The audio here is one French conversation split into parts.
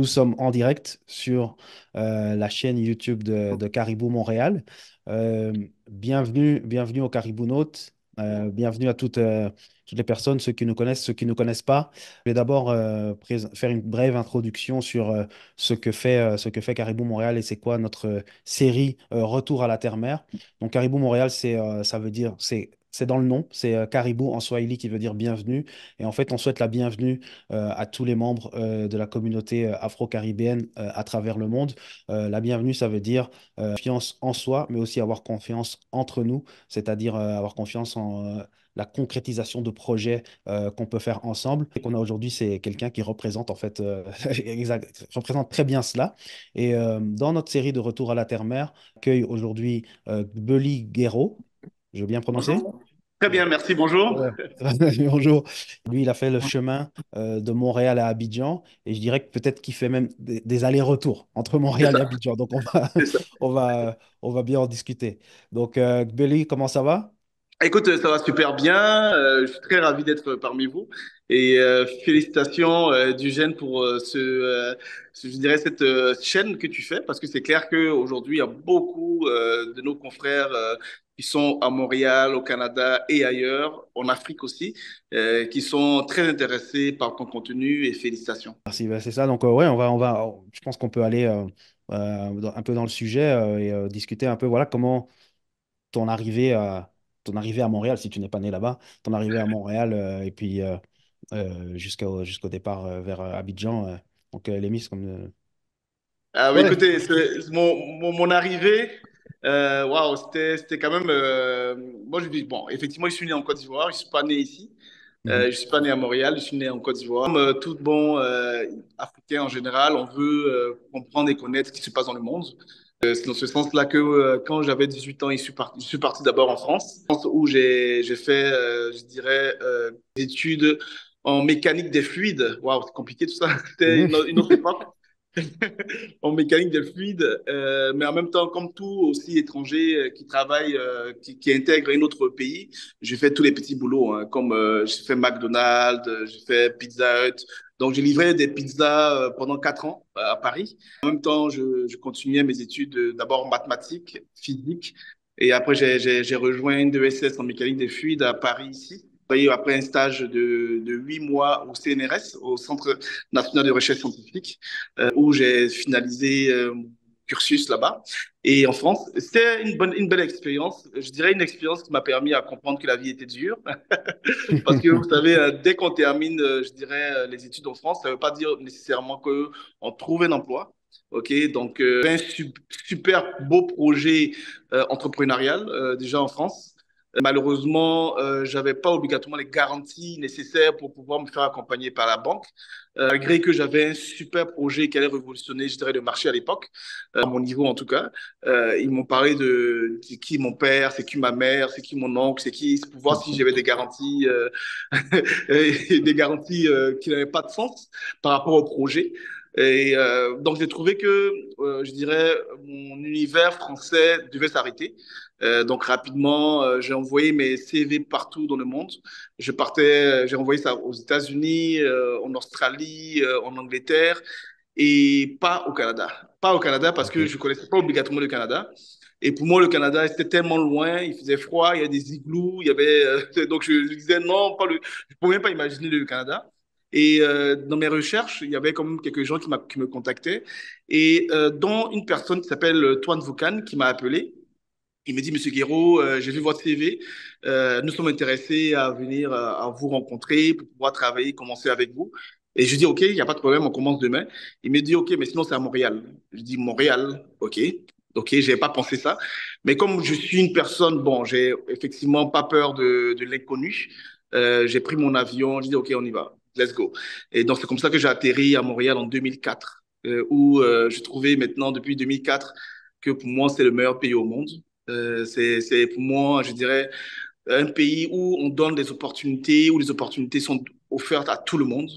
nous sommes en direct sur la chaîne YouTube de Caribou Montréal. Euh, bienvenue au Caribou Note. Bienvenue à toutes les personnes, ceux qui nous connaissent, ceux qui ne nous connaissent pas. Je vais d'abord faire une brève introduction sur ce que fait Caribou Montréal et c'est quoi notre série Retour à la Terre-Mère. Donc Caribou Montréal, ça veut dire, c'est dans le nom, c'est Caribou en Swahili qui veut dire bienvenue. Et en fait, on souhaite la bienvenue à tous les membres de la communauté afro-caribéenne à travers le monde. La bienvenue, ça veut dire confiance en soi, mais aussi avoir confiance entre nous, c'est-à-dire avoir confiance en la concrétisation de projets qu'on peut faire ensemble. Et qu'on a aujourd'hui, c'est quelqu'un qui représente en fait, représente très bien cela. Et dans notre série de Retour à la Terre-Mère, accueille aujourd'hui Beli Guerreau. Je veux bien prononcer? Bonjour. Très bien, merci, bonjour. Ouais. Bonjour. Lui, il a fait le chemin de Montréal à Abidjan et je dirais que peut-être qu'il fait même des allers-retours entre C'est Montréal et ça, Abidjan. Donc, c'est ça. on va bien en discuter. Donc, Gbeli, comment ça va? Écoute, ça va super bien. Je suis très ravi d'être parmi vous. Et félicitations Dugen pour je dirais cette chaîne que tu fais, parce que c'est clair qu'aujourd'hui, il y a beaucoup de nos confrères qui sont à Montréal, au Canada et ailleurs, en Afrique aussi, qui sont très intéressés par ton contenu et félicitations. Merci, ben, c'est ça. Donc, ouais, je pense qu'on peut aller un peu dans le sujet et discuter un peu, voilà, comment ton arrivée ton arrivée à Montréal, si tu n'es pas né là-bas, ton arrivée à Montréal et puis jusqu'au départ vers Abidjan. Donc, les Miss, comme. Ah oui, Ouais. écoutez, mon arrivée, waouh, c'était quand même. Moi, je dis, bon, effectivement, je suis né en Côte d'Ivoire, je suis pas né ici. Mhm. Je suis pas né à Montréal, je suis né en Côte d'Ivoire. Comme tout bon Africain en général, on veut comprendre et connaître ce qui se passe dans le monde. C'est dans ce sens-là que quand j'avais 18 ans, je suis parti d'abord en France, où j'ai fait, je dirais, des études en mécanique des fluides. Waouh, c'est compliqué tout ça. C'était Mhm. une autre époque. En mécanique des fluides, mais en même temps, comme tout aussi étranger qui travaille, qui intègre un autre pays, j'ai fait tous les petits boulots, hein, comme j'ai fait McDonald's, j'ai fait Pizza Hut. Donc, j'ai livré des pizzas pendant 4 ans à Paris. En même temps, je continuais mes études d'abord en mathématiques, physique, et après, j'ai rejoint une ESS en mécanique des fluides à Paris ici. Travaillé après un stage de 8 mois au CNRS, au Centre national de recherche scientifique où j'ai finalisé mon cursus là-bas. Et en France, c'était une belle expérience. Je dirais une expérience qui m'a permis à comprendre que la vie était dure. Parce que vous savez, dès qu'on termine, je dirais, les études en France, ça ne veut pas dire nécessairement qu'on trouve un emploi. OK, donc un super beau projet entrepreneurial déjà en France. Malheureusement, j'avais pas obligatoirement les garanties nécessaires pour pouvoir me faire accompagner par la banque, malgré que j'avais un super projet qui allait révolutionner, je dirais, le marché à l'époque, à mon niveau en tout cas. Ils m'ont parlé de c'est qui mon père, c'est qui ma mère, c'est qui mon oncle, c'est pour voir si j'avais des garanties, des garanties qui n'avaient pas de sens par rapport au projet. Et donc j'ai trouvé que, je dirais, mon univers français devait s'arrêter. Donc rapidement, j'ai envoyé mes CV partout dans le monde. J'ai envoyé ça aux États-Unis, en Australie, en Angleterre et pas au Canada. Pas au Canada parce que Ok. je connaissais pas obligatoirement le Canada. Et pour moi, le Canada, c'était tellement loin, il faisait froid, il y avait des igloos, il y avait donc je disais non, pas le, je pouvais même pas imaginer le Canada. Et dans mes recherches, il y avait quand même quelques gens qui me contactaient et dont une personne qui s'appelle Toine Vaucan qui m'a appelé. Il me dit, Monsieur Guéraud, j'ai vu votre CV. Nous sommes intéressés à venir à vous rencontrer pour pouvoir travailler, commencer avec vous. Et je dis, OK, il n'y a pas de problème, on commence demain. Il me dit, OK, mais sinon c'est à Montréal. Je dis, Montréal, OK. OK, je n'avais pas pensé ça. Mais comme je suis une personne, bon, j'ai effectivement pas peur de l'inconnu. J'ai pris mon avion, je dis, OK, on y va. Let's go. Et donc, c'est comme ça que j'ai atterri à Montréal en 2004, où je trouvais maintenant, depuis 2004, que pour moi, c'est le meilleur pays au monde. C'est pour moi, je dirais, un pays où on donne des opportunités, où les opportunités sont offertes à tout le monde.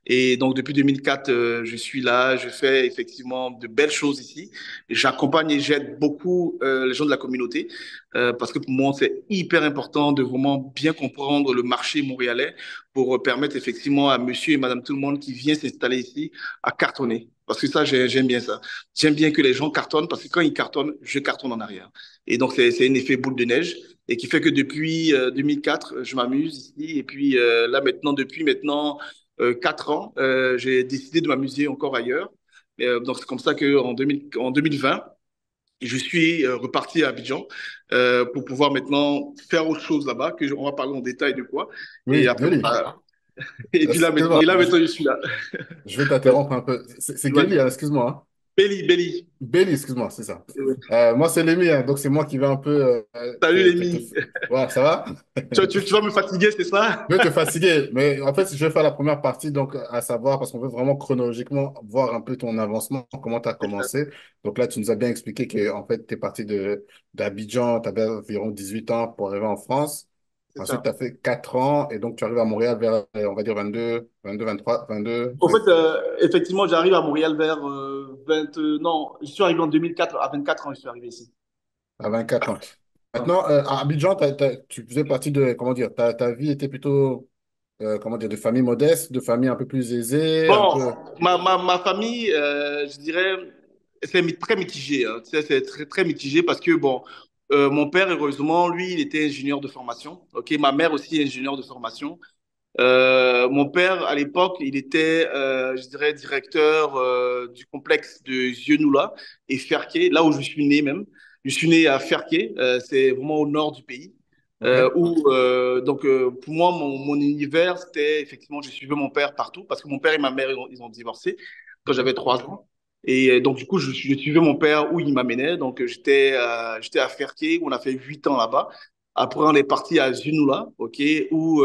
Et donc, depuis 2004, je suis là, je fais effectivement de belles choses ici. J'accompagne et j'aide beaucoup les gens de la communauté parce que pour moi, c'est hyper important de vraiment bien comprendre le marché montréalais pour permettre effectivement à monsieur et madame tout le monde qui vient s'installer ici à cartonner. Parce que ça, j'aime bien ça. J'aime bien que les gens cartonnent parce que quand ils cartonnent, je cartonne en arrière. Et donc, c'est un effet boule de neige et qui fait que depuis 2004, je m'amuse ici. Et puis là, maintenant, depuis maintenant 4 ans, j'ai décidé de m'amuser encore ailleurs. Donc, c'est comme ça en 2020, je suis reparti à Abidjan pour pouvoir maintenant faire autre chose là-bas, on va parler en détail de quoi. Et Oui, après, Guéli. et puis là, Excuse-moi, maintenant, je suis là. je vais t'interrompre un peu. C'est Guéli, Vas-y. hein, excuse-moi, hein. Belly. Béli, excuse-moi, c'est ça. Moi, c'est Lémi, hein, donc c'est moi qui vais un peu Salut les mi. Ouais, ça va? Tu vas me fatiguer, c'est ça? Je vais te fatiguer, mais en fait, je vais faire la première partie, donc à savoir, parce qu'on veut vraiment chronologiquement voir un peu ton avancement, comment tu as commencé. Donc là, tu nous as bien expliqué que en fait, tu es parti d'Abidjan, tu avais environ 18 ans pour arriver en France. C'est Ensuite, ça. tu as fait 4 ans, et donc tu arrives à Montréal vers, on va dire, 23, 22, Au fait, effectivement, j'arrive à Montréal vers 20. Non, je suis arrivé en 2004. À 24 ans, je suis arrivé ici. à 24 ans. Ouais. Maintenant, à Abidjan, tu faisais partie de, comment dire, ta vie était plutôt, comment dire, de famille modeste, de famille un peu plus aisée, un Bon, peu. ma famille, je dirais, très mitigé. Hein. Tu sais, c'est très mitigé parce que, bon, mon père, heureusement, lui, il était ingénieur de formation. OK, ma mère aussi est ingénieure de formation. Mon père, à l'époque, il était, je dirais, directeur du complexe de Zieunoola et Ferké, là où je suis né même. Je suis né à Ferké, c'est vraiment au nord du pays. OK. Pour moi, mon univers, c'était effectivement, je suivais mon père partout parce que mon père et ma mère, ils ont divorcé quand OK. j'avais 3 ans. Et donc, du coup, je suivais mon père où il m'amenait. Donc, j'étais à Ferké, où on a fait 8 ans là-bas. Après, on est parti à Zieunoola, OK, où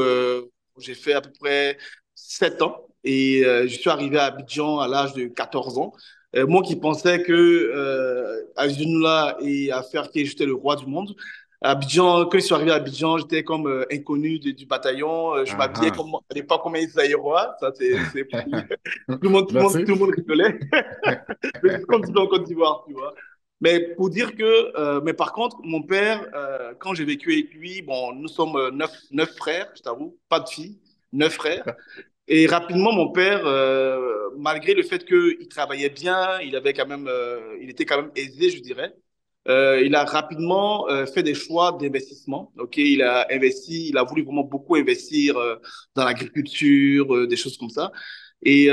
j'ai fait à peu près 7 ans et je suis arrivé à Abidjan à l'âge de 14 ans. Moi qui pensais que à Zunula et à Ferké, j'étais le roi du monde. À Abidjan, quand je suis arrivé à Abidjan, j'étais comme inconnu du bataillon. Je Ah, m'habillais ah. comme à l'époque comme un Zaïrois. Ça, c'est fou. Tout Merci. le monde rigolait. Mais c'est comme tu en Côte d'Ivoire, tu vois. Mais pour dire que, mais par contre, mon père, quand j'ai vécu avec lui, bon, nous sommes neuf frères, je t'avoue, pas de filles, 9 frères. Et rapidement, mon père, malgré le fait qu'il travaillait bien, il était quand même aisé, je dirais. Il a rapidement fait des choix d'investissement. Ok, il a investi, il a voulu vraiment beaucoup investir dans l'agriculture, des choses comme ça. Et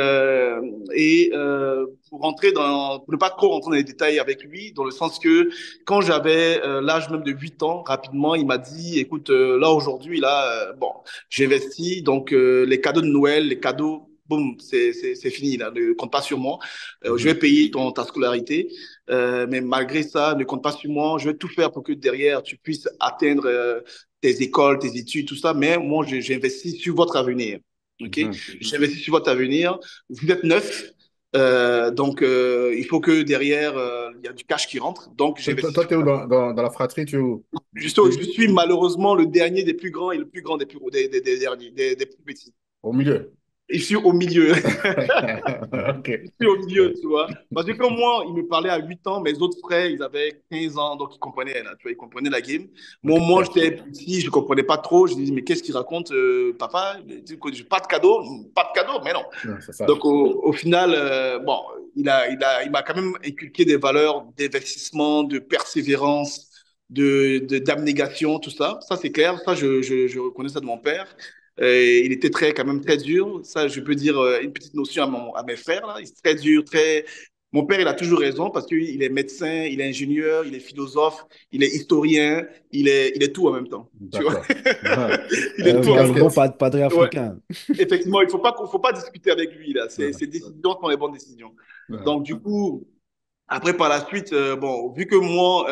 pour ne pas trop rentrer dans les détails avec lui, dans le sens que quand j'avais l'âge même de 8 ans, rapidement, il m'a dit, écoute, là aujourd'hui, là, bon, j'investis, donc les cadeaux de Noël, les cadeaux, boum, c'est fini, là, ne compte pas sur moi. Je vais Mhm. payer ta scolarité, mais malgré ça, ne compte pas sur moi. Je vais tout faire pour que derrière, tu puisses atteindre tes écoles, tes études, tout ça, mais moi, j'investis sur votre avenir. OK? Mhm. J'investis sur votre avenir. Vous êtes neuf, donc il faut que derrière, il y a du cash qui rentre. Donc, j'investis Toi, sur t'es où votre dans la fratrie, tu es où? je suis malheureusement le dernier des plus grands et le plus grand des derniers, des plus petits. Au milieu. Je suis au milieu. OK. Je suis au milieu, tu vois. Parce que comme moi, il me parlait à 8 ans, mes autres frères, ils avaient 15 ans, donc ils comprenaient, là, tu vois, ils comprenaient la game. Moi, OK. j'étais petit, je ne comprenais pas trop. Je disais, mais qu'est-ce qu'il raconte, papa? Pas de cadeau? Pas de cadeau, mais non. Non, c'est ça. Donc, au final, bon, il m'a quand même inculqué des valeurs d'investissement, de persévérance, d'abnégation, tout ça. Ça, c'est clair. Ça, je reconnais ça de mon père. Il était quand même très dur. Ça, je peux dire une petite notion à mes frères, là. Il est très dur, très. Mon père, il a toujours raison parce qu'il est médecin, il est ingénieur, il est philosophe, il est historien, il est tout en même temps. Tu vois? D'accord. Ah. Il est tout en Voilà le même bon Multicasquette. temps. padré Ouais. africain. Effectivement, faut pas discuter avec lui, là. Ah. Ses décisions sont les bonnes décisions. Ah. Donc, du coup, après, par la suite, bon, vu que moi,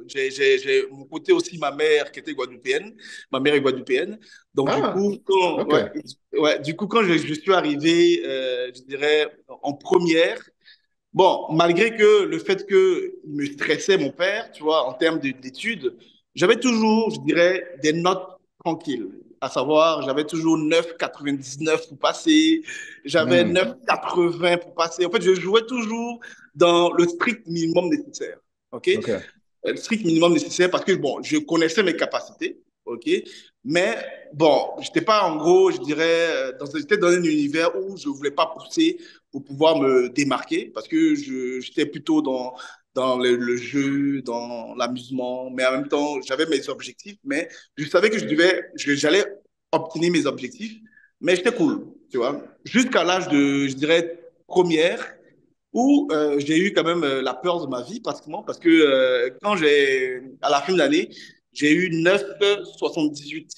j'ai mon côté aussi, ma mère qui était guadeloupéenne, ma mère est guadeloupéenne. Donc, Ah, OK. du coup, quand je suis arrivé, je dirais, en première, bon, malgré que le fait qu'il me stressait, mon père, tu vois, en termes d'études, j'avais toujours, je dirais, des notes tranquilles. À savoir, j'avais toujours 9,99 pour passer, j'avais Hmm. 9,80 pour passer. En fait, je jouais toujours dans le strict minimum nécessaire. OK? OK. Le strict minimum nécessaire parce que, bon, je connaissais mes capacités. OK? Mais bon, j'étais pas en gros, je dirais, j'étais dans un univers où je voulais pas pousser pour pouvoir me démarquer parce que j'étais plutôt dans le jeu, dans l'amusement, mais en même temps, j'avais mes objectifs, mais je savais que j'allais obtenir mes objectifs, mais j'étais cool, tu vois. Jusqu'à l'âge de, je dirais, première, où j'ai eu quand même la peur de ma vie pratiquement parce que à la fin de l'année, j'ai eu 9,78.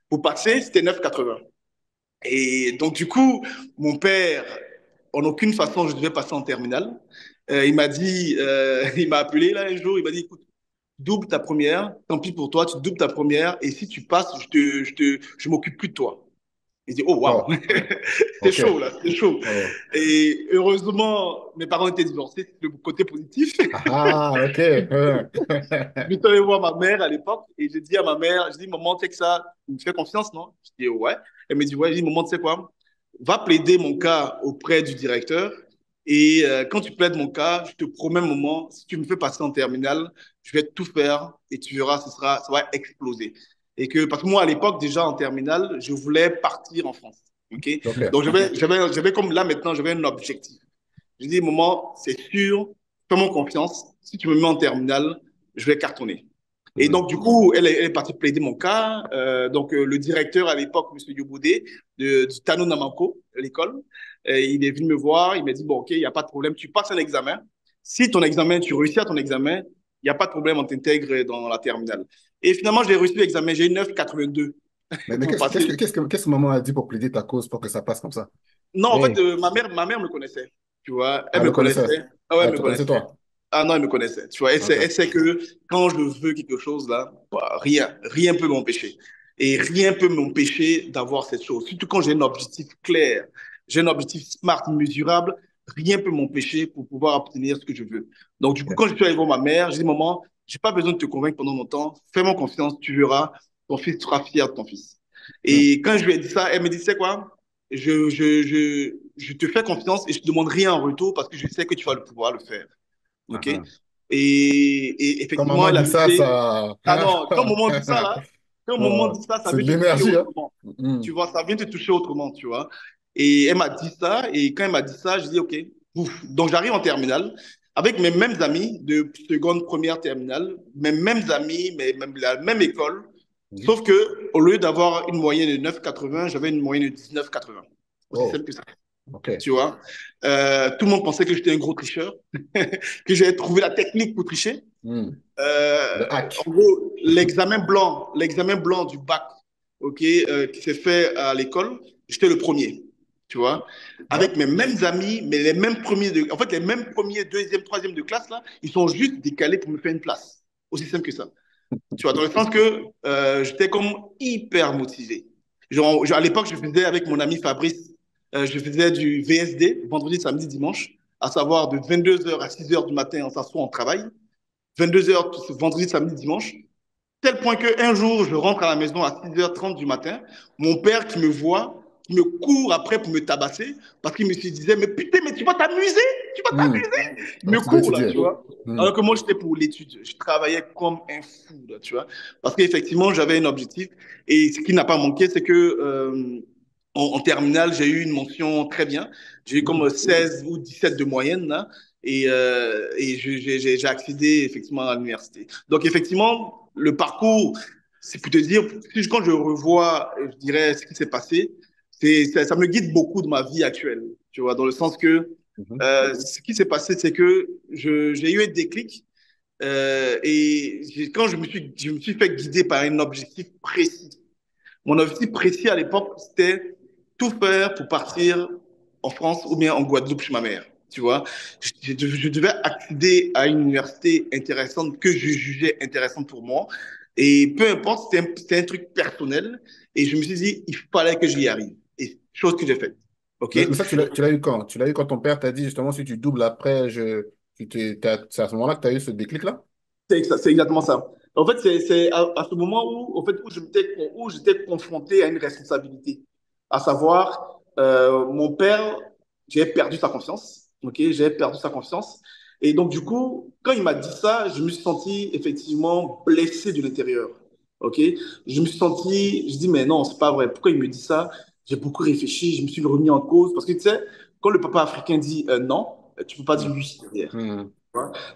Pour passer, c'était 9,80. Et donc, du coup, mon père, en aucune façon, je devais passer en terminale. Il m'a dit, il m'a appelé là un jour, il m'a dit, écoute, double ta première, tant pis pour toi, tu doubles ta première, et si tu passes, je m'occupe plus de toi. Il dit, oh waouh, Wow. c'est OK. chaud là, c'est chaud. Oh. Et heureusement, mes parents étaient divorcés, c'est le côté positif. Ah, OK. Je suis allé voir ma mère à l'époque et j'ai dit à ma mère, je dis, maman, tu sais que ça, tu me fais confiance, non? Je dis, ouais. Elle me dit, ouais, je dis, maman, tu sais quoi? Va plaider mon cas auprès du directeur et quand tu plaides mon cas, je te promets, maman, si tu me fais passer en terminale, je vais tout faire et tu verras, ça va exploser. Et que, parce que moi, à l'époque, déjà en terminale, je voulais partir en France. OK? OK. Donc, j'avais comme là maintenant, j'avais un objectif. Je dis, maman, c'est sûr, fais-moi confiance. Si tu me mets en terminale, je vais cartonner. Et Hmm. donc, du coup, elle est partie plaider mon cas. Le directeur à l'époque, M. Yoboudé, du Tano Namako, l'école, il est venu me voir. Il m'a dit, bon, OK, il n'y a pas de problème. Tu passes un examen. Si ton examen, tu réussis à ton examen, il n'y a pas de problème, on t'intègre dans la terminale. Et finalement, j'ai réussi l'examen. J'ai eu 9,82 Mais pour passer. qu'est-ce que maman a dit pour plaider ta cause pour que ça passe comme ça? Non, en fait, Oui, ma mère me connaissait. Tu vois, elle Ah, elle me le connaissait. connaissait. Ah ouais, Ah, elle elle me te connaissait connaissait. toi. Ah non, elle me connaissait. Tu vois, OK. elle sait que quand je veux quelque chose, là, bah, rien peut m'empêcher. Et rien peut m'empêcher d'avoir cette chose. Surtout quand j'ai un objectif clair, j'ai un objectif smart, mesurable, rien peut m'empêcher pour pouvoir obtenir ce que je veux. Donc, du coup, OK. quand je suis allé voir ma mère, j'ai dit, maman, j'ai pas besoin de te convaincre pendant longtemps. Fais-moi confiance, tu verras, ton fils sera fier de ton fils. Hmm. Et quand je lui ai dit ça, elle me dit, c'est quoi? Je te fais confiance et je te demande rien en retour parce que je sais que tu vas le pouvoir le faire. Ah, OK? ah. Et Quand effectivement, maman elle a dit ça, laissé. ça. Ah non, quand maman dit ça, là, quand maman Oh, dit ça, ça c'est vient de te toucher l'énergie, hein? autrement. Hmm. Tu vois, ça vient te toucher autrement, tu vois. Et elle m'a dit ça, et quand elle m'a dit ça, je dis OK. Ouf. Donc j'arrive en terminale avec mes mêmes amis de seconde, première terminale, mes mêmes amis, la même école, Mhm. sauf que au lieu d'avoir une moyenne de 9,80, j'avais une moyenne de 19,80. Aussi Oh, simple que ça, OK. tu vois. Tout le monde pensait que j'étais un gros tricheur, que j'avais trouvé la technique pour tricher. Hmm. Euh, Le hack. En gros, l'examen blanc du bac, ok, qui s'est fait à l'école, j'étais le premier, tu vois, Ouais. avec mes mêmes amis, mais en fait, les mêmes premiers, deuxième, troisième de classe là, ils sont juste décalés pour me faire une place, aussi simple que ça. Tu vois, dans le sens que j'étais comme hyper motivé. À l'époque, je faisais avec mon ami Fabrice, je faisais du VSD, vendredi, samedi, dimanche, à savoir de 22h à 6h du matin, on s'assoit, on travaille. 22h vendredi, samedi, dimanche. Tel point qu'un jour, je rentre à la maison à 6h30 du matin, mon père qui me voit, qui me court après pour me tabasser, parce qu'il me disait, mais putain, mais tu vas t'amuser, tu vas Hmm. t'amuser. Il me Donc, tu dois court là, étudier. tu vois. Hmm. Alors que moi, j'étais pour l'étude. Je travaillais comme un fou, là, tu vois. Parce qu'effectivement, j'avais un objectif. Et ce qui n'a pas manqué, c'est que en terminale, j'ai eu une mention très bien. J'ai eu comme 16 ou 17 de moyenne, là. Et j'ai accédé effectivement à l'université. Donc, effectivement, le parcours, c'est pour te dire, quand je revois, je dirais, ce qui s'est passé, ça me guide beaucoup de ma vie actuelle, tu vois, dans le sens que Mhm. ce qui s'est passé, c'est que j'ai eu un déclic quand je me suis fait guider par un objectif précis. Mon objectif précis à l'époque, c'était tout faire pour partir en France ou bien en Guadeloupe chez ma mère. Tu vois, je devais accéder à une université intéressante que je jugeais intéressante pour moi. Et peu importe, c'était un truc personnel. Et je me suis dit, il fallait que j'y arrive. Et chose que j'ai faite. OK? Mais ça, tu l'as eu quand? Tu l'as eu quand ton père t'a dit justement si tu doubles après, c'est à ce moment-là que tu as eu ce déclic-là? C'est exactement ça. En fait, c'est à ce moment où, au fait, où j'étais confronté à une responsabilité. À savoir, mon père, j'ai perdu sa confiance. OK? J'ai perdu sa confiance. Et donc, du coup, quand il m'a dit ça, je me suis senti effectivement blessé de l'intérieur. OK? Je me suis senti, je dis, mais non, c'est pas vrai. Pourquoi il me dit ça? J'ai beaucoup réfléchi, je me suis remis en cause. Parce que tu sais, quand le papa africain dit non, tu peux pas dire oui derrière. Mhm.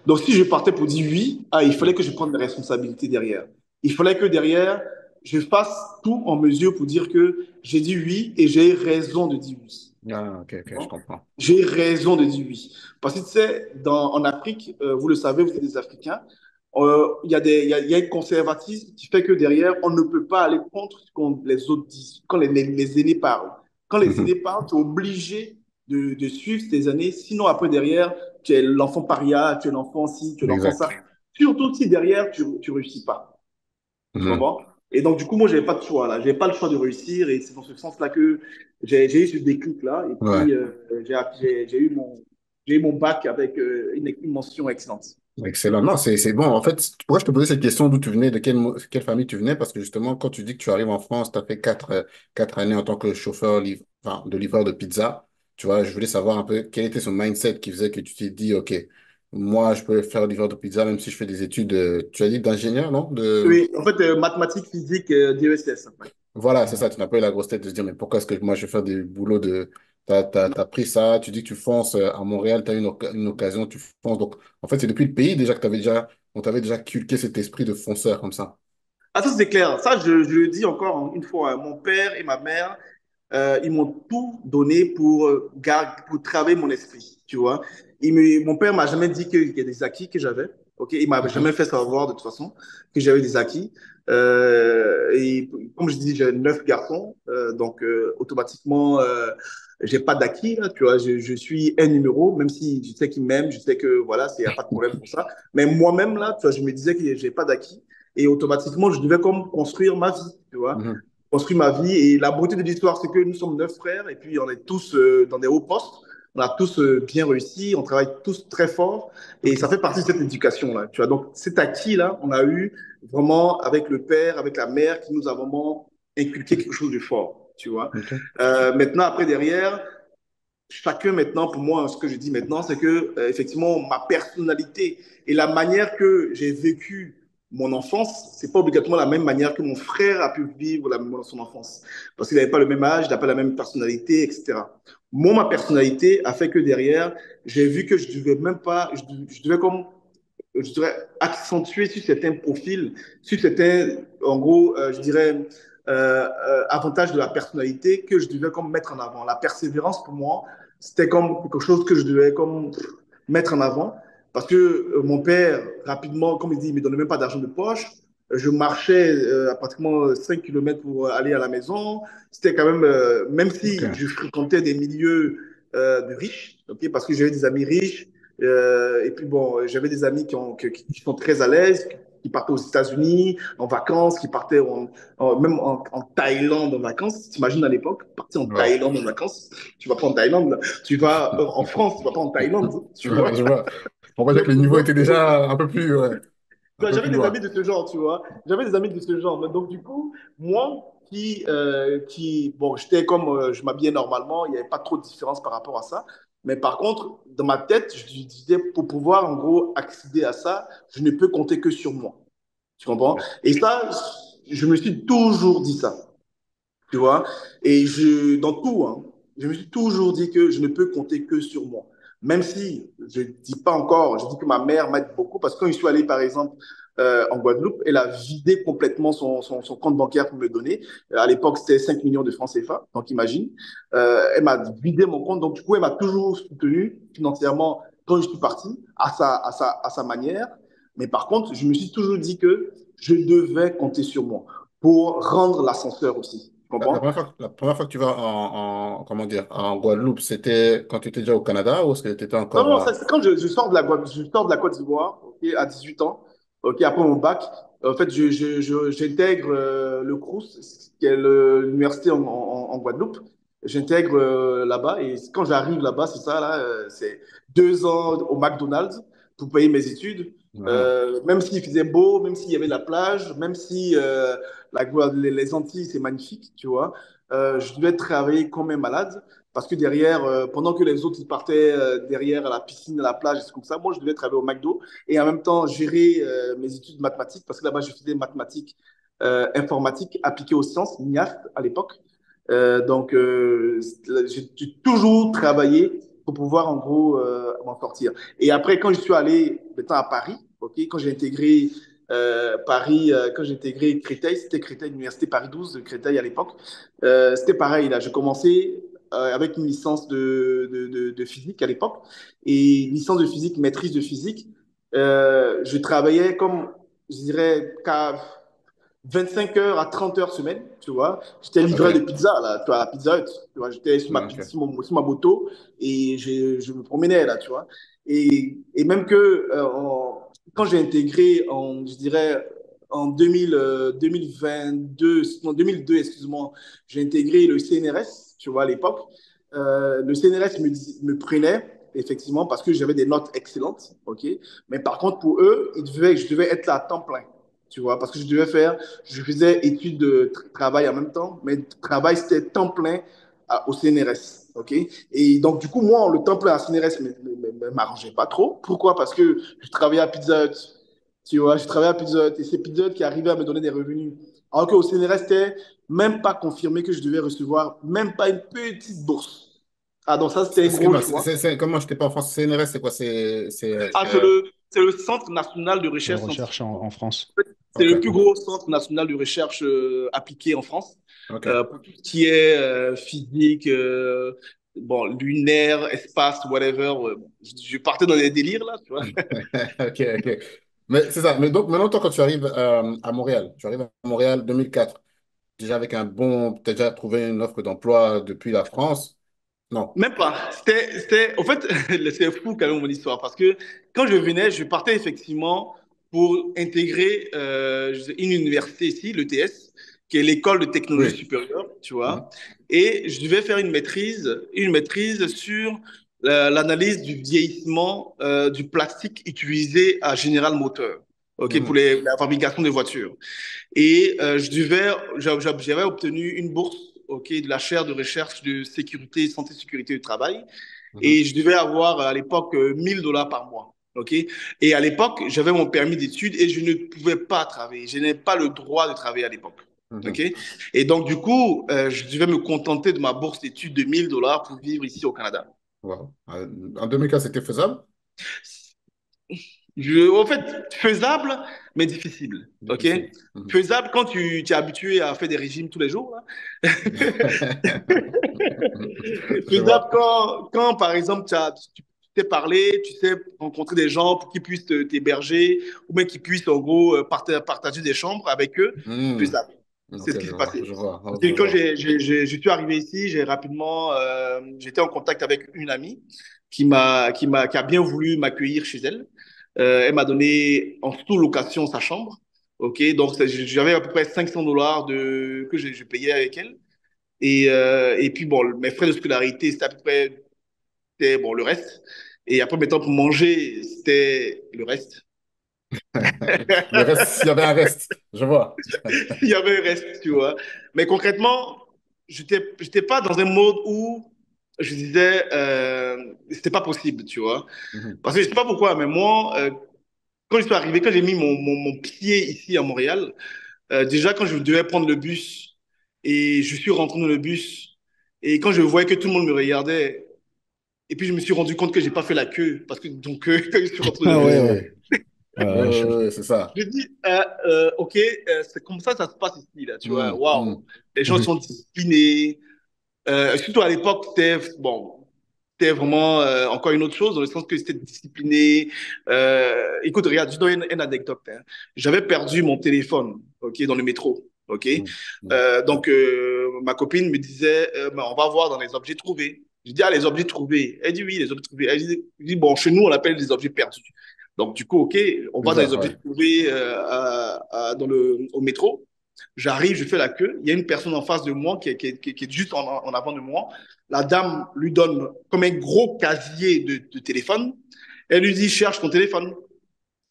Donc, si je partais pour dire oui, il fallait que je prenne mes responsabilités derrière. Il fallait que derrière, je fasse tout en mesure pour dire que j'ai dit oui et j'ai raison de dire oui. Ah, ok, ok, je comprends. J'ai raison de dire oui. Parce que tu sais, en Afrique, vous le savez, vous êtes des Africains, il y a un conservatisme qui fait que derrière, on ne peut pas aller contre ce que les autres disent, quand les aînés parlent. Quand les aînés parlent, tu es obligé de suivre tes aînés, sinon après derrière, tu es l'enfant paria, tu es l'enfant ci, tu es l'enfant ça. Exact. Surtout si derrière, tu ne réussis pas. Tu Mhm. comprends? Et donc, du coup, moi, je n'avais pas de choix, là. Je n'avais pas le choix de réussir. Et c'est dans ce sens-là que j'ai eu ce déclic-là. Et Ouais. puis, j'ai eu mon bac avec une mention excellente. Excellent. Non, c'est bon. En fait, pourquoi je te posais cette question d'où tu venais, de quelle famille tu venais? Parce que justement, quand tu dis que tu arrives en France, tu as fait 4 années en tant que chauffeur, enfin, de livreur de pizza. Tu vois, je voulais savoir un peu quel était son mindset qui faisait que tu t'es dit, OK, moi, je peux faire livreur de pizza même si je fais des études, tu as dit d'ingénieur, non? Oui, en fait, mathématiques, physique, DESS. En fait. Voilà, c'est ça. Tu n'as pas eu la grosse tête de se dire, mais pourquoi est-ce que moi, je vais faire des boulots de. T'as pris ça, tu dis que tu fonces à Montréal, tu as une occasion, tu fonces. Donc, en fait, c'est depuis le pays déjà que on t'avait déjà culqué cet esprit de fonceur comme ça. Ah, ça, c'est clair. Ça, je le dis encore une fois. Mon père et ma mère, ils m'ont tout donné pour travailler mon esprit, tu vois. Mon père m'a jamais dit qu'il y a des acquis que j'avais. Ok, il m'a Mhm. jamais fait savoir de toute façon que j'avais des acquis. Et comme je dis, j'ai 9 garçons, donc automatiquement, j'ai pas d'acquis là, tu vois. Je suis un numéro, même si je sais qu'il m'aime, je sais que voilà, il y a pas de problème pour ça. Mais moi-même là, tu vois, je me disais que j'ai pas d'acquis et automatiquement, je devais comme construire ma vie, tu vois Mhm. construit ma vie. Et la beauté de l'histoire, c'est que nous sommes 9 frères et puis on est tous dans des hauts postes. On a tous bien réussi, on travaille tous très fort et ça OK. fait partie de cette éducation-là. Tu vois, donc cet acquis-là, on a eu vraiment avec le père, avec la mère qui nous a vraiment inculqué quelque chose de fort. Tu vois. OK. Maintenant, après, derrière, chacun maintenant, pour moi, ce que je dis maintenant, c'est que effectivement, ma personnalité et la manière que j'ai vécu mon enfance, c'est pas obligatoirement la même manière que mon frère a pu vivre son enfance. Parce qu'il n'avait pas le même âge, il n'a pas la même personnalité, etc. Moi, ma personnalité a fait que derrière, j'ai vu que je devais même pas, je devais comme je dirais, accentuer sur certains profils, sur certains, en gros, je dirais, avantages de la personnalité que je devais comme mettre en avant. La persévérance, pour moi, c'était comme quelque chose que je devais comme mettre en avant. Parce que mon père, rapidement, comme il dit, il ne me donnait même pas d'argent de poche. Je marchais à pratiquement 5 kilomètres pour aller à la maison. C'était quand même, même si OK. je fréquentais des milieux de riches, okay, parce que j'avais des amis riches, et puis bon, j'avais des amis qui sont très à l'aise, qui partaient aux États-Unis en vacances, qui partaient même en Thaïlande en vacances. T'imagines à l'époque, partir en Wow. Thaïlande en vacances, tu vas pas en Thaïlande, là. Tu vas en France, tu vas pas en Thaïlande, tu Ouais, vois. je vois. On va dire que le niveau était déjà un peu plus, ouais, un peu J'avais plus des loin. amis de ce genre, tu vois. J'avais des amis de ce genre. Donc, du coup, moi, bon, j'étais comme, je m'habillais normalement, il n'y avait pas trop de différence par rapport à ça. Mais par contre, dans ma tête, je disais, pour pouvoir, en gros, accéder à ça, je ne peux compter que sur moi. Tu comprends? Et ça, je me suis toujours dit ça. Tu vois? Et dans tout, hein, je me suis toujours dit que je ne peux compter que sur moi. Même si je ne dis pas encore, je dis que ma mère m'aide beaucoup parce que quand je suis allé, par exemple, en Guadeloupe, elle a vidé complètement son compte bancaire pour me donner. À l'époque, c'était 5 millions de francs CFA, donc imagine. Elle m'a vidé mon compte, donc du coup, elle m'a toujours soutenu financièrement quand je suis parti, à sa manière. Mais par contre, je me suis toujours dit que je devais compter sur moi pour rendre l'ascenseur aussi. Tu comprends? La première fois que tu vas comment dire, en Guadeloupe, c'était quand tu étais déjà au Canada ou est-ce que tu étais Non, encore non, c'est quand je sors je sors de la Côte d'Ivoire, ok, à 18 ans, ok, après mon bac, en fait, j'intègre le CROUS, qui est l'université en Guadeloupe. J'intègre là-bas et quand j'arrive là-bas, c'est ça, là, c'est 2 ans au McDonald's pour payer mes études. Mhm. Même s'il faisait beau, même s'il y avait la plage, même si les Antilles, c'est magnifique, tu vois, je devais travailler comme un malade. Parce que derrière, pendant que les autres ils partaient derrière à la piscine, à la plage, et c'est comme ça, moi je devais travailler au McDo et en même temps gérer mes études mathématiques parce que là-bas je faisais mathématiques informatique appliquée aux sciences, MIAST à l'époque. J'ai toujours travaillé pour pouvoir en gros m'en sortir. Et après, quand je suis allé maintenant à Paris, ok, quand j'ai intégré Paris, quand j'ai intégré Créteil, c'était Créteil, l'université Paris 12 de Créteil à l'époque, c'était pareil, là, j'ai commencé avec une licence de physique à l'époque, et licence de physique, maîtrise de physique. Je travaillais comme, je dirais, 25 heures à 30 heures semaine, tu vois. J'étais livreur de OK. pizza, là, tu vois, à la Pizza Hut. Tu vois, j'étais sur OK. sur ma moto et je me promenais, là, tu vois. Et même que quand j'ai intégré, je dirais, en 2000, 2022, non, 2002, excuse-moi, j'ai intégré le CNRS, tu vois, à l'époque. Le CNRS me prenait, effectivement, parce que j'avais des notes excellentes, OK? Mais par contre, pour eux, je devais être là à temps plein, tu vois, parce que je faisais études de travail en même temps, mais travail, c'était temps plein au CNRS, OK? Et donc, du coup, moi, le temps plein à CNRS ne m'arrangeait pas trop. Pourquoi? Parce que je travaillais à Pizza Hut, tu vois, je travaillais à Pizza Hut, et c'est Pizza Hut qui arrivait à me donner des revenus. Alors qu'au CNRS, c'était même pas confirmé que je devais recevoir même pas une petite bourse. Ah, donc ça, c'était un gros Excuse-moi, choix. comment je t'ai pas en France? CNRS, c'est quoi? Ah, c'est le Centre national de De recherche recherche scientifique. en France. C'est le OK. plus gros centre national de recherche appliquée en France OK. pour tout ce qui est physique, bon, lunaire, espace, whatever. Je partais dans les délires là, tu vois. OK, OK. Mais c'est ça. Mais donc, maintenant, toi, quand tu arrives à Montréal, tu arrives à Montréal 2004, déjà avec un bon, tu as déjà trouvé une offre d'emploi depuis la France? Non. Même pas. Au fait, c'est fou quand même mon histoire parce que quand je venais, je partais effectivement pour intégrer une université ici, l'ETS, qui est l'école de technologie Oui. supérieure, tu Mhm. vois. Et je devais faire une maîtrise sur l'analyse du vieillissement du plastique utilisé à General Motors, ok, pour Mhm. la fabrication des voitures. Et j'avais obtenu une bourse, ok, de la chaire de recherche de sécurité, santé, sécurité du travail. Mhm. Et je devais avoir à l'époque 1000 $ par mois. Ok. Et à l'époque, j'avais mon permis d'études et je ne pouvais pas travailler. Je n'avais pas le droit de travailler à l'époque. Ok. Mhm. Et donc, du coup, je devais me contenter de ma bourse d'études de 1000 $ pour vivre ici au Canada. Wow. En 2004, c'était faisable? En fait, faisable, mais difficile. OK? Difficile. Mhm. Faisable quand tu es habitué à faire des régimes tous les jours, là. Je Faisable vois. par exemple, tu t'es parlé, tu sais rencontrer des gens pour qu'ils puissent t'héberger ou même qu'ils puissent, en gros, partager des chambres avec eux. Mhm. Faisable. C'est Ok, ce qui s'est passé. je vois, Et je quand vois. je suis arrivé ici, j'ai rapidement, j'étais en contact avec une amie qui a bien voulu m'accueillir chez elle. Elle m'a donné en sous-location sa chambre. OK, donc j'avais à peu près 500 $ que je payais avec elle. Et puis, bon, mes frais de scolarité, c'était à peu près c'était, bon, le reste. Et après, maintenant, pour manger, c'était le reste. Le reste, il y avait un reste, je vois. Il y avait un reste, tu vois. Mais concrètement, j'étais pas dans un mode où je disais, c'était pas possible, tu vois. Mhm. Parce que je sais pas pourquoi, mais moi, quand je suis arrivé, quand j'ai mis mon pied ici à Montréal, déjà, quand je devais prendre le bus et je suis rentré dans le bus et quand je voyais que tout le monde me regardait et puis je me suis rendu compte que j'ai pas fait la queue parce que donc quand je suis rentré dans le Ah bus, ouais, ouais. Oui, oui, oui, c'est ça. je dis ok, c'est comme ça se passe ici là, tu vois. Mhm. Waouh, Mhm. les gens Mhm. sont disciplinés. Surtout à l'époque, c'était vraiment encore une autre chose, dans le sens que c'était discipliné. Écoute, regarde, je donne une anecdote, hein. J'avais perdu mon téléphone, ok, dans le métro, ok. Mhm. Donc, ma copine me disait, ben, on va voir dans les objets trouvés. Je dis, ah, les objets trouvés. Elle dit, oui, les objets trouvés. Je dis, bon, chez nous, on appelle les objets perdus. Donc, du coup, ok, on C'est va dans ça, les objets ouais. trouvés au métro. J'arrive, je fais la queue. Il y a une personne en face de moi qui est juste en avant de moi. La dame lui donne comme un gros casier de téléphone. Elle lui dit, cherche ton téléphone.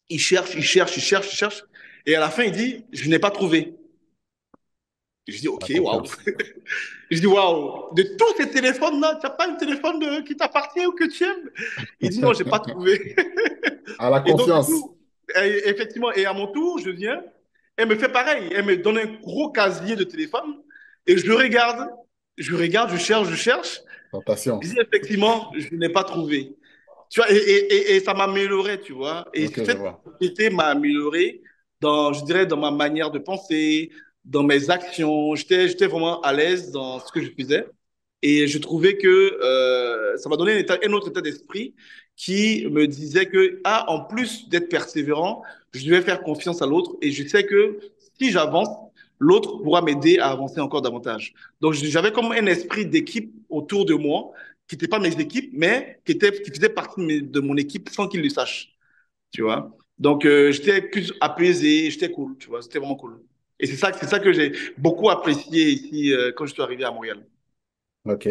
Il cherche, il cherche, il cherche, il cherche. Et à la fin, il dit, je n'ai pas trouvé. Je dis, La OK, waouh. confiance. Je dis, waouh, de tous ces téléphones-là, tu n'as pas un téléphone qui t'appartient ou que tu aimes? Il dit, non, je n'ai pas trouvé. À la Et donc, du confiance. coup, effectivement, et à mon tour, je viens. Elle me fait pareil. Elle me donne un gros casier de téléphone et je cherche, je cherche. Je Tentation. dis effectivement, je n'ai pas trouvé. Tu vois, et ça m'a amélioré, tu vois. Et Ok, je cette vois. société m'a amélioré dans, je dirais, dans ma manière de penser, dans mes actions. J'étais vraiment à l'aise dans ce que je faisais. Et je trouvais que ça m'a donné un autre état d'esprit qui me disait que, ah, en plus d'être persévérant, je devais faire confiance à l'autre. Et je sais que si j'avance, l'autre pourra m'aider à avancer encore davantage. Donc, j'avais comme un esprit d'équipe autour de moi qui n'étaient pas mes équipes, mais qui faisaient partie de mon équipe sans qu'ils le sachent, tu vois. Donc, j'étais plus apaisé, j'étais cool, tu vois, c'était vraiment cool. Et c'est ça que j'ai beaucoup apprécié ici quand je suis arrivé à Montréal. Ok.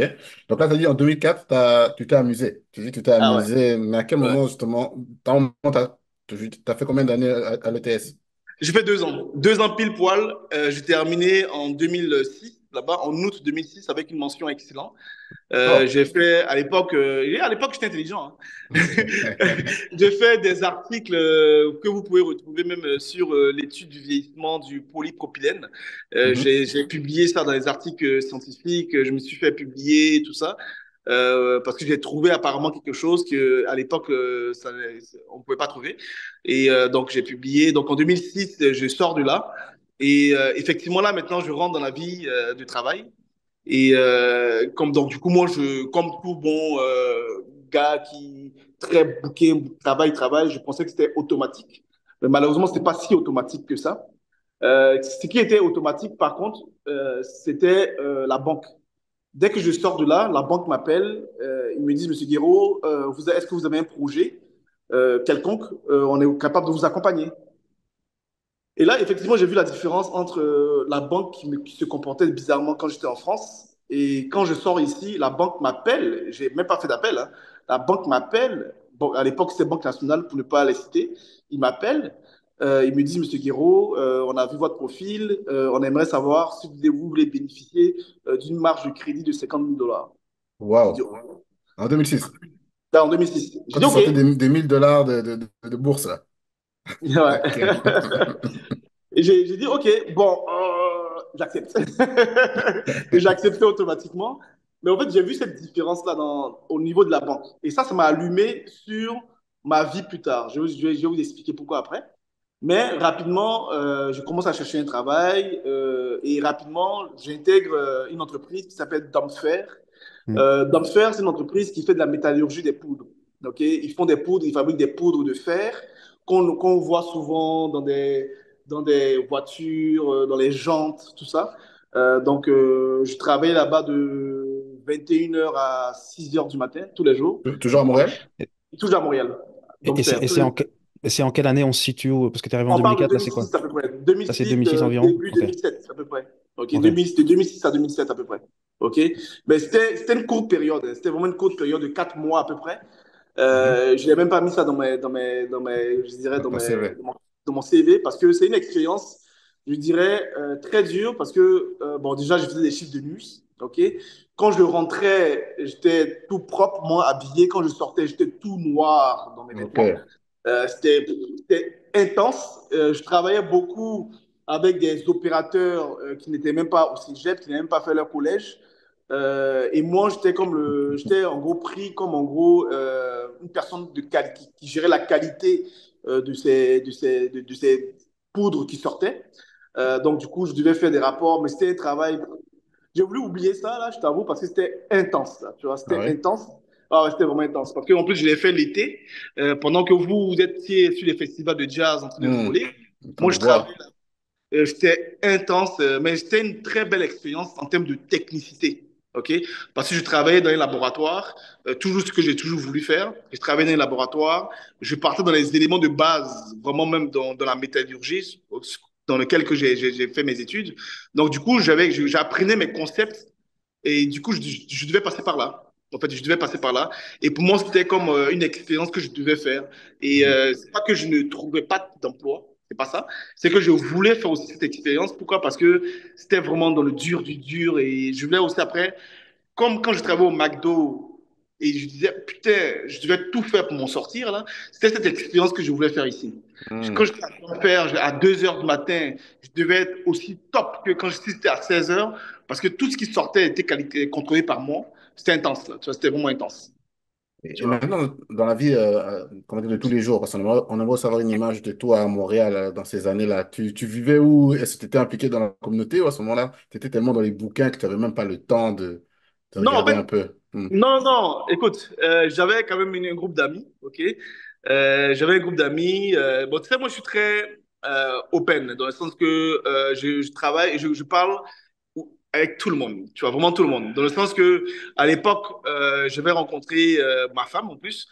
Donc là, tu as dit en 2004, tu t'es amusé. Tu dis que tu t'es Ah ouais, amusé, mais à quel ouais. moment, justement, t'as fait combien d'années à l'ETS? J'ai fait 2 ans. 2 ans pile poil. J'ai terminé en 2006, là-bas, en août 2006, avec une mention excellent. Oh. J'ai fait à l'époque j'étais intelligent. Hein. J'ai fait des articles que vous pouvez retrouver même sur l'étude du vieillissement du polypropylène. Mhm. J'ai publié ça dans les articles scientifiques. Je me suis fait publier tout ça parce que j'ai trouvé apparemment quelque chose que à l'époque on ne pouvait pas trouver. Et donc j'ai publié. Donc en 2006, je sors de là. Et effectivement là maintenant je rentre dans la vie du travail. Et comme donc du coup moi comme tout bon gars qui très bouqué travaille, je pensais que c'était automatique. Mais malheureusement c'était pas si automatique que ça. Ce qui était automatique par contre c'était la banque. Dès que je sors de là, la banque m'appelle, ils me disent Monsieur Guéraud, est-ce que vous avez un projet quelconque, on est capable de vous accompagner. Et là, effectivement, j'ai vu la différence entre la banque qui se comportait bizarrement quand j'étais en France et quand je sors ici, la banque m'appelle. J'ai même pas fait d'appel. Hein. La banque m'appelle. Bon, à l'époque, c'était Banque Nationale pour ne pas les citer. Ils m'appellent. Ils me disent, Monsieur Guiraud, on a vu votre profil. On aimerait savoir si vous voulez bénéficier d'une marge de crédit de 50 000 dollars. J'ai dit, Waouh. oh. En 2006, Là, en 2006. J'ai quand dit, tu OK. sortais des 1000 dollars de bourse, là. Ok. Ouais. Et j'ai dit, OK, bon, j'accepte. Et j'ai accepté automatiquement. Mais en fait, j'ai vu cette différence-là au niveau de la banque. Et ça m'a allumé sur ma vie plus tard. Je vais vous expliquer pourquoi après. Mais rapidement, je commence à chercher un travail et rapidement, j'intègre une entreprise qui s'appelle Domfer. Hmm. Domfer, c'est une entreprise qui fait de la métallurgie des poudres. Ok, ils font des poudres, ils fabriquent des poudres de fer qu'on voit souvent dans des voitures, dans les jantes, tout ça. Donc, je travaillais là-bas de 21 heures à 6 heures du matin, tous les jours, Toujours à Montréal? Et, toujours à Montréal. et Donc, c'est et tous les jours. c'est en quelle année on se situe? Parce que tu es arrivé en On parle de 2004, là, c'est quoi? 2006 à peu près. Là, c'est 2006, 2006 environ? début Ok, 2007 à peu près. OK, ok. 2000, de 2006 à 2007 à peu près. OK. Mais c'était une courte période. Hein. C'était vraiment une courte période de 4 mois à peu près. Mhm. Je n'ai même pas mis ça je dirais Dans ton CV. dans mon CV parce que c'est une expérience, je dirais, très dure parce que, bon, déjà, je faisais des chiffres de nuit. OK. Quand je rentrais, j'étais tout proprement habillé. Quand je sortais, j'étais tout noir dans mes vêtements. Ok. C'était intense. Je travaillais beaucoup avec des opérateurs qui n'étaient même pas au cégep, qui n'avaient même pas fait leur collège. Et moi, j'étais en gros pris comme en gros une personne qui gérait la qualité de ces poudres qui sortaient. Donc, du coup, je devais faire des rapports, mais c'était un travail. J'ai voulu oublier ça, là, je t'avoue, parce que c'était intense, là, tu vois, Ah c'était oui? intense. Ah ouais, c'était vraiment intense. Parce qu'en plus, je l'ai fait l'été, pendant que vous étiez sur les festivals de jazz en train de Hmm. rigoler. En train Moi, de je travaillais boire. là. C'était intense, mais c'était une très belle expérience en termes de technicité. OK? Parce que je travaillais dans les laboratoires, toujours ce que j'ai toujours voulu faire. Je travaillais dans les laboratoires, je partais dans les éléments de base, vraiment même dans la métallurgie, dans lequel que j'ai fait mes études. Donc, du coup, j'apprenais mes concepts et du coup, je devais passer par là. En fait, je devais passer par là. Et pour moi, c'était comme une expérience que je devais faire. Et Hmm. c'est pas que je ne trouvais pas d'emploi, c'est pas ça. C'est que je voulais faire aussi cette expérience. Pourquoi? Parce que c'était vraiment dans le dur du dur. Et je voulais aussi après, comme quand je travaillais au McDo et je disais, putain, je devais tout faire pour m'en sortir là. C'était cette expérience que je voulais faire ici. Quand Hmm. j'étais à faire à 2 heures du matin, je devais être aussi top que quand j'étais à 16 heures parce que tout ce qui sortait était contrôlé par moi. C'était intense, là, tu vois, c'était vraiment intense. Tu Et vois. maintenant, dans la vie comment dire, de tous les jours, parce qu'on aimerait savoir une image de toi à Montréal dans ces années-là. Tu vivais où? Est-ce que tu étais impliqué dans la communauté ou à ce moment-là, tu étais tellement dans les bouquins que tu n'avais même pas le temps de Non, en regarder fait, un peu? Hmm. non, non, écoute, j'avais quand même un groupe d'amis, ok? J'avais un groupe d'amis. Bon, tu sais, moi, je suis très open, dans le sens que je travaille et je parle avec tout le monde, tu vois, vraiment tout le monde. Dans le sens que, à l'époque, j'avais rencontré ma femme, en plus,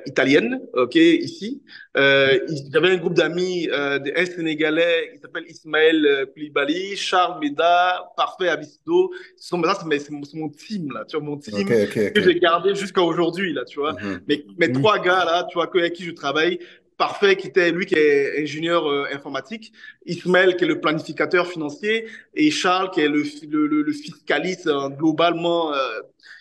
italienne, ok, ici. J'avais un groupe d'amis, un Sénégalais, il s'appelle Ismaël Koulibaly, Charles Meda, Parfait Abisdo. Maintenant, c'est mon team, là, tu vois, mon Ok, team ok, que ok. j'ai gardé jusqu'à aujourd'hui, là, tu vois. Mhm. Mes Mhm. trois gars, là, tu vois, avec qui je travaille, Parfait, lui qui est ingénieur informatique, Ismaël qui est le planificateur financier et Charles qui est le fiscaliste globalement.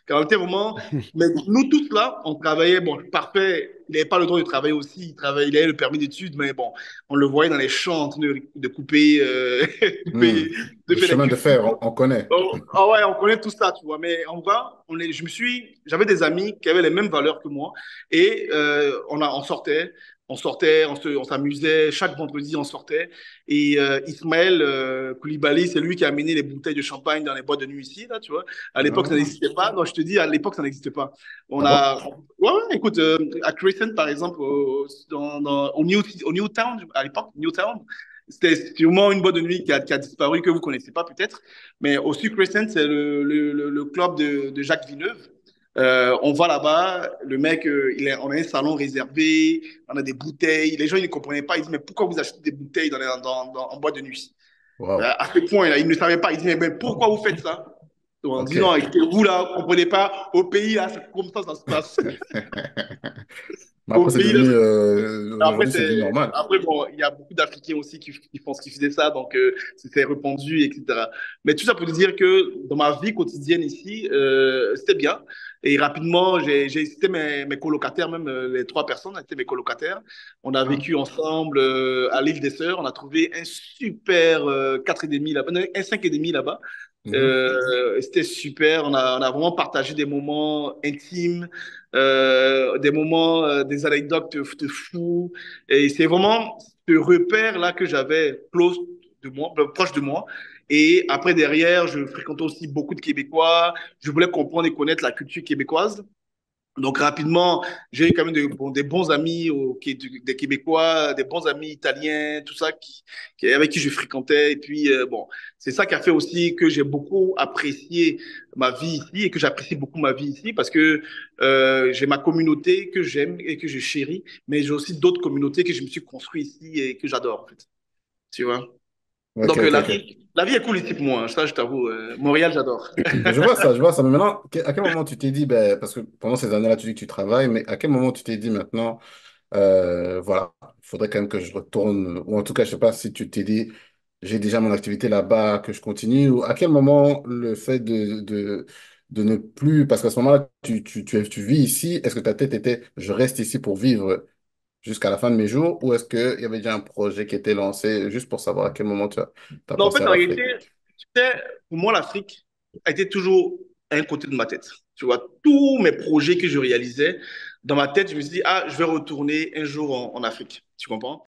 Quand on était vraiment, mais nous tous là, on travaillait. Bon, Parfait, il n'avait pas le droit de travailler aussi. Il avait le permis d'études, mais bon, on le voyait dans les champs en train de couper, Hmm. de Le faire des chemin de cultures. fer, on connaît. Oh, ah ouais, on connaît tout ça, tu vois. Mais en vrai, j'avais des amis qui avaient les mêmes valeurs que moi et on s'amusait. Chaque vendredi, on sortait. Et Ismaël Koulibaly, c'est lui qui a amené les bouteilles de champagne dans les boîtes de nuit ici, là, tu vois. À l'époque, ça Ah, n'existait pas. Non, je te dis, à l'époque, ça n'existait pas. ah bon? Ouais, ouais, écoute, à Crescent, par exemple, au Newtown, à l'époque, Newtown, c'était sûrement une boîte de nuit qui a disparu, que vous connaissez pas peut-être. Mais au Sud Crescent, c'est le club de Jacques Villeneuve. On va là-bas, le mec, on a un salon réservé, on a des bouteilles. Les gens, ils ne comprenaient pas. Ils disent, mais pourquoi vous achetez des bouteilles en boîte de nuit? Wow. À ce point, là, ils ne savaient pas. Ils disaient, mais pourquoi vous faites ça? En disant, Ok. écoutez, vous, là, vous ne comprenez pas. Au pays, là, c'est comme ça se passe. Mais Au après, c'est pays, là, devenu, après, aujourd'hui, c'est devenu normal. après, bon, il y a beaucoup d'Africains aussi qui pensent qu'ils faisaient ça, donc c'était répandu, etc. Mais tout ça pour te dire que dans ma vie quotidienne ici, c'était bien. Et rapidement, c'était mes colocataires, même les trois personnes, c'était mes colocataires. On a Ah. vécu ensemble à l'île des Sœurs. On a trouvé un super 4,5 là-bas, non, un 5,5 là-bas. Mhm. C'était super. On a vraiment partagé des moments intimes, des moments, des anecdotes de fous. Et c'est vraiment ce repère-là que j'avais close de moi, proche de moi. Et après, derrière, je fréquentais aussi beaucoup de Québécois. Je voulais comprendre et connaître la culture québécoise. Donc rapidement, j'ai eu quand même des bons amis des Québécois, des bons amis italiens, tout ça, avec qui je fréquentais. Et puis, bon, c'est ça qui a fait aussi que j'ai beaucoup apprécié ma vie ici et que j'apprécie beaucoup ma vie ici parce que j'ai ma communauté que j'aime et que je chéris, mais j'ai aussi d'autres communautés que je me suis construit ici et que j'adore, en fait. Tu vois? Ok, Donc, ok, ok. la vie est cool ici pour moi, hein. Ça, je t'avoue. Montréal, j'adore. Mais je vois ça, je vois ça. Mais maintenant, à quel moment tu t'es dit, ben, parce que pendant ces années-là, tu dis que tu travailles, mais à quel moment tu t'es dit maintenant, voilà, il faudrait quand même que je retourne, ou en tout cas, je sais pas si tu t'es dit, j'ai déjà mon activité là-bas, que je continue, ou à quel moment le fait de ne plus, parce qu'à ce moment-là, tu vis ici, est-ce que ta tête était, je reste ici pour vivre jusqu'à la fin de mes jours, ou est-ce qu'il y avait déjà un projet qui était lancé, juste pour savoir à quel moment tu as Non, en pensé fait, à en réalité, l'Afrique? tu sais, pour moi, l'Afrique a été toujours à un côté de ma tête. Tu vois, tous mes projets que je réalisais, dans ma tête, je me suis dit, ah, je vais retourner un jour en Afrique. Tu comprends?